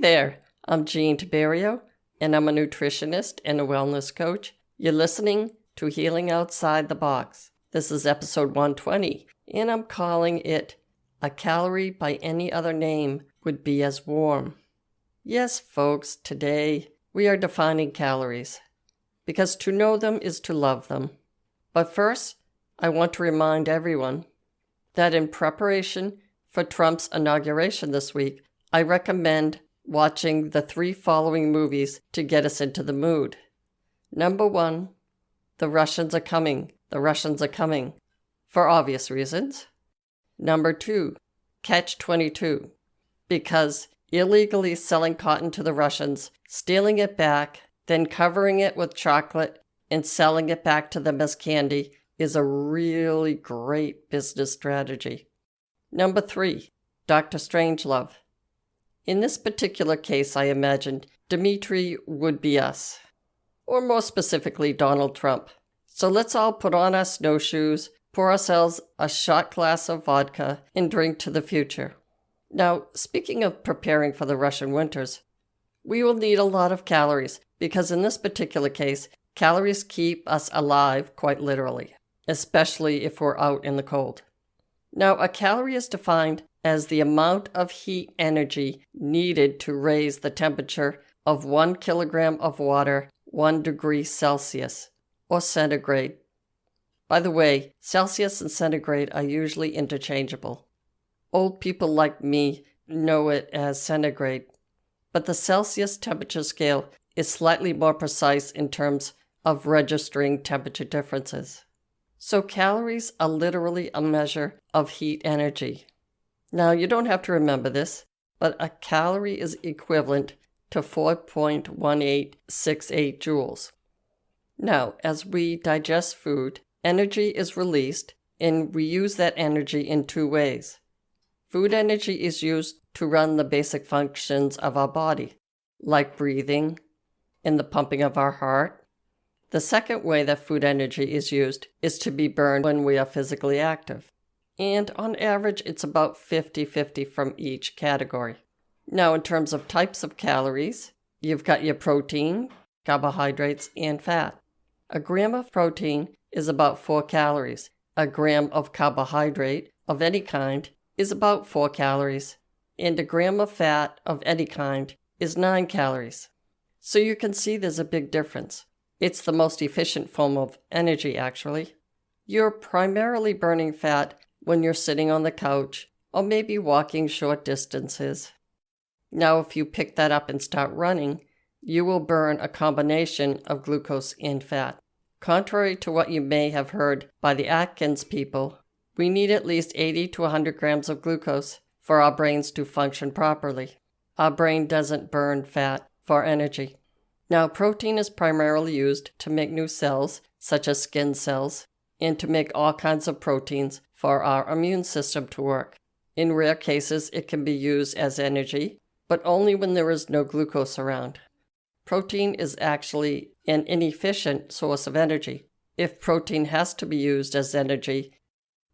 there, I'm Jean Tiberio, and I'm a nutritionist and a wellness coach. You're listening to Healing Outside the Box. This is episode 120, and I'm calling it A Calorie by Any Other Name Would Be as Warm. Yes, folks, today we are defining calories, because to know them is to love them. But first, I want to remind everyone that in preparation for Trump's inauguration this week, I recommend watching the 3 following movies to get us into the mood. Number 1, The Russians Are Coming. The Russians Are Coming, for obvious reasons. Number 2, Catch-22, because illegally selling cotton to the Russians, stealing it back, then covering it with chocolate and selling it back to them as candy is a really great business strategy. Number 3, Dr. Strangelove. In this particular case, I imagined Dmitri would be us, or more specifically, Donald Trump. So let's all put on our snowshoes, pour ourselves a shot glass of vodka, and drink to the future. Now, speaking of preparing for the Russian winters, we will need a lot of calories, because in this particular case, calories keep us alive quite literally, especially if we're out in the cold. Now, a calorie is defined as the amount of heat energy needed to raise the temperature of 1 kilogram of water 1 degree Celsius, or centigrade. By the way, Celsius and centigrade are usually interchangeable. Old people like me know it as centigrade, but the Celsius temperature scale is slightly more precise in terms of registering temperature differences. So calories are literally a measure of heat energy. Now, you don't have to remember this, but a calorie is equivalent to 4.1868 joules. Now, as we digest food, energy is released, and we use that energy in 2 ways. Food energy is used to run the basic functions of our body, like breathing and the pumping of our heart. The second way that food energy is used is to be burned when we are physically active. And on average, it's about 50-50 from each category. Now, in terms of types of calories, you've got your protein, carbohydrates, and fat. A gram of protein is about 4 calories. A gram of carbohydrate of any kind is about 4 calories. And a gram of fat of any kind is 9 calories. So you can see there's a big difference. It's the most efficient form of energy, actually. You're primarily burning fat when you're sitting on the couch or maybe walking short distances. Now, if you pick that up and start running, you will burn a combination of glucose and fat. Contrary to what you may have heard by the Atkins people, we need at least 80 to 100 grams of glucose for our brains to function properly. Our brain doesn't burn fat for energy. Now, protein is primarily used to make new cells, such as skin cells, and to make all kinds of proteins for our immune system to work. In rare cases, it can be used as energy, but only when there is no glucose around. Protein is actually an inefficient source of energy. If protein has to be used as energy,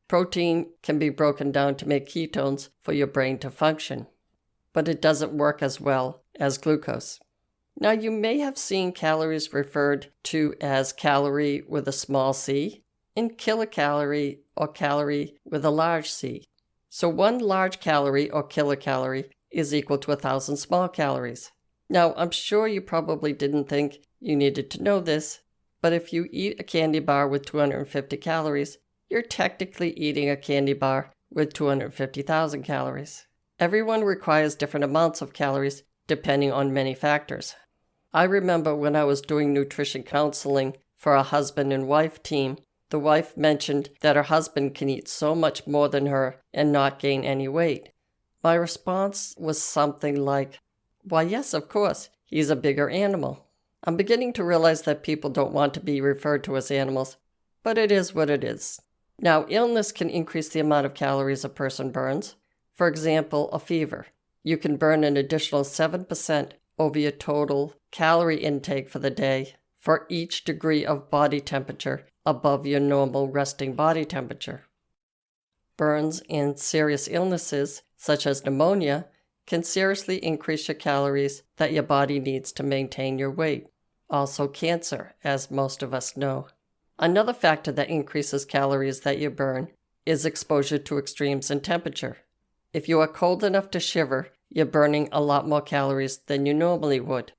protein can be broken down to make ketones for your brain to function, but it doesn't work as well as glucose. Now, you may have seen calories referred to as calorie with a small c and kilocalorie or calorie with a large c. So 1 large calorie or kilocalorie is equal to 1,000 small calories. Now, I'm sure you probably didn't think you needed to know this, but if you eat a candy bar with 250 calories, you're technically eating a candy bar with 250,000 calories. Everyone requires different amounts of calories depending on many factors. I remember when I was doing nutrition counseling for a husband and wife team, the wife mentioned that her husband can eat so much more than her and not gain any weight. My response was something like, "Why, yes, of course, he's a bigger animal." I'm beginning to realize that people don't want to be referred to as animals, but it is what it is. Now, illness can increase the amount of calories a person burns. For example, a fever. You can burn an additional 7% over your total calorie intake for the day for each degree of body temperature above your normal resting body temperature. Burns and serious illnesses, such as pneumonia, can seriously increase your calories that your body needs to maintain your weight. Also cancer, as most of us know. Another factor that increases calories that you burn is exposure to extremes in temperature. If you are cold enough to shiver, you're burning a lot more calories than you normally would.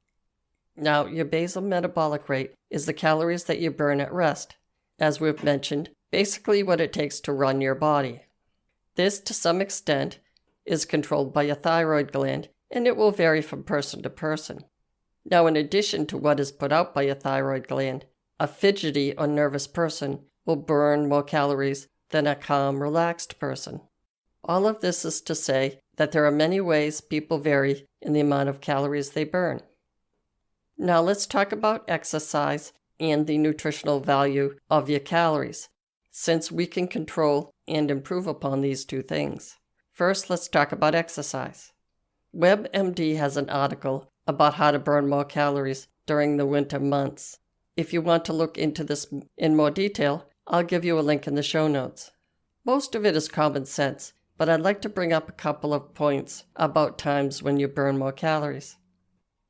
Now, your basal metabolic rate is the calories that you burn at rest. As we've mentioned, basically what it takes to run your body. This, to some extent, is controlled by your thyroid gland, and it will vary from person to person. Now, in addition to what is put out by your thyroid gland, a fidgety or nervous person will burn more calories than a calm, relaxed person. All of this is to say that there are many ways people vary in the amount of calories they burn. Now let's talk about exercise and the nutritional value of your calories, since we can control and improve upon these two things. First, let's talk about exercise. WebMD has an article about how to burn more calories during the winter months. If you want to look into this in more detail, I'll give you a link in the show notes. Most of it is common sense, but I'd like to bring up a couple of points about times when you burn more calories.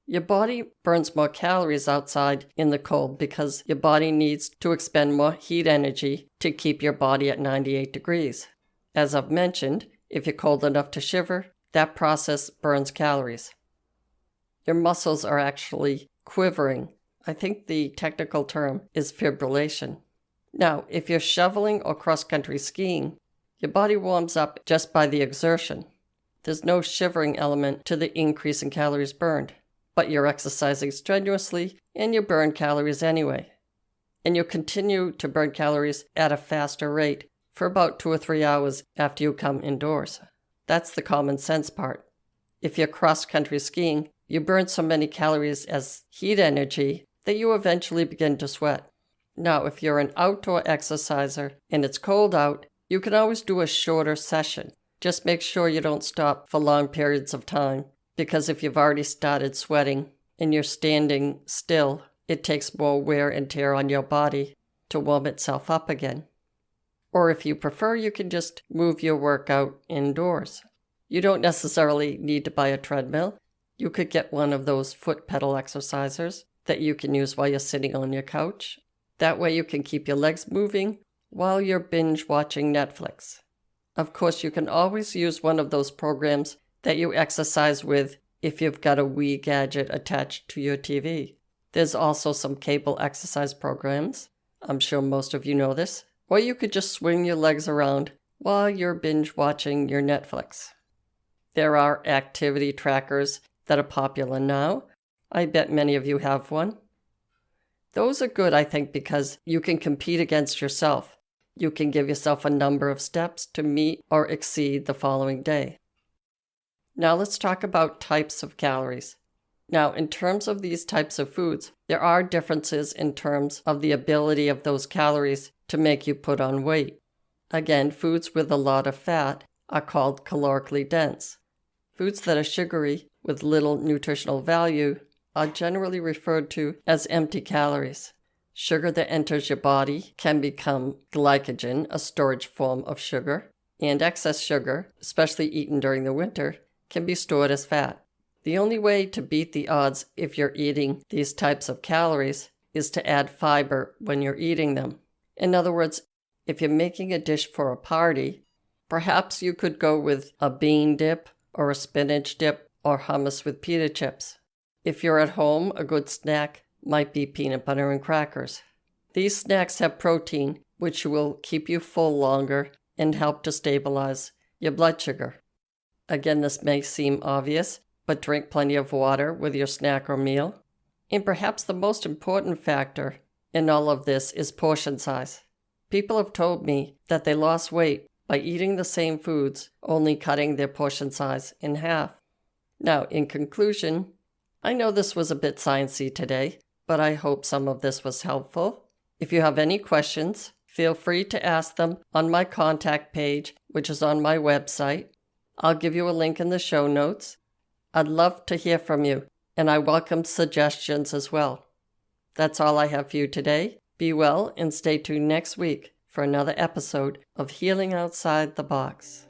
Your body burns more calories outside in the cold because your body needs to expend more heat energy to keep your body at 98 degrees. As I've mentioned, if you're cold enough to shiver, that process burns calories. Your muscles are actually quivering. I think the technical term is fibrillation. Now, if you're shoveling or cross-country skiing, your body warms up just by the exertion. There's no shivering element to the increase in calories burned, but you're exercising strenuously and you burn calories anyway. And you'll continue to burn calories at a faster rate for about 2 or 3 hours after you come indoors. That's the common sense part. If you're cross-country skiing, you burn so many calories as heat energy that you eventually begin to sweat. Now, if you're an outdoor exerciser and it's cold out, you can always do a shorter session. Just make sure you don't stop for long periods of time, because if you've already started sweating and you're standing still, it takes more wear and tear on your body to warm itself up again. Or if you prefer, you can just move your workout indoors. You don't necessarily need to buy a treadmill. You could get one of those foot pedal exercisers that you can use while you're sitting on your couch. That way you can keep your legs moving while you're binge watching Netflix. Of course, you can always use one of those programs that you exercise with if you've got a Wii gadget attached to your TV. There's also some cable exercise programs. I'm sure most of you know this. Or you could just swing your legs around while you're binge watching your Netflix. There are activity trackers that are popular now. I bet many of you have one. Those are good, I think, because you can compete against yourself. You can give yourself a number of steps to meet or exceed the following day. Now let's talk about types of calories. Now, in terms of these types of foods, there are differences in terms of the ability of those calories to make you put on weight. Again, foods with a lot of fat are called calorically dense. Foods that are sugary with little nutritional value are generally referred to as empty calories. Sugar that enters your body can become glycogen, a storage form of sugar, and excess sugar, especially eaten during the winter, can be stored as fat. The only way to beat the odds if you're eating these types of calories is to add fiber when you're eating them. In other words, if you're making a dish for a party, perhaps you could go with a bean dip or a spinach dip or hummus with pita chips. If you're at home, a good snack might be peanut butter and crackers. These snacks have protein, which will keep you full longer and help to stabilize your blood sugar. Again, this may seem obvious, but drink plenty of water with your snack or meal. And perhaps the most important factor in all of this is portion size. People have told me that they lost weight by eating the same foods, only cutting their portion size in half. Now, in conclusion, I know this was a bit sciencey today, but I hope some of this was helpful. If you have any questions, feel free to ask them on my contact page, which is on my website. I'll give you a link in the show notes. I'd love to hear from you, and I welcome suggestions as well. That's all I have for you today. Be well and stay tuned next week for another episode of Healing Outside the Box.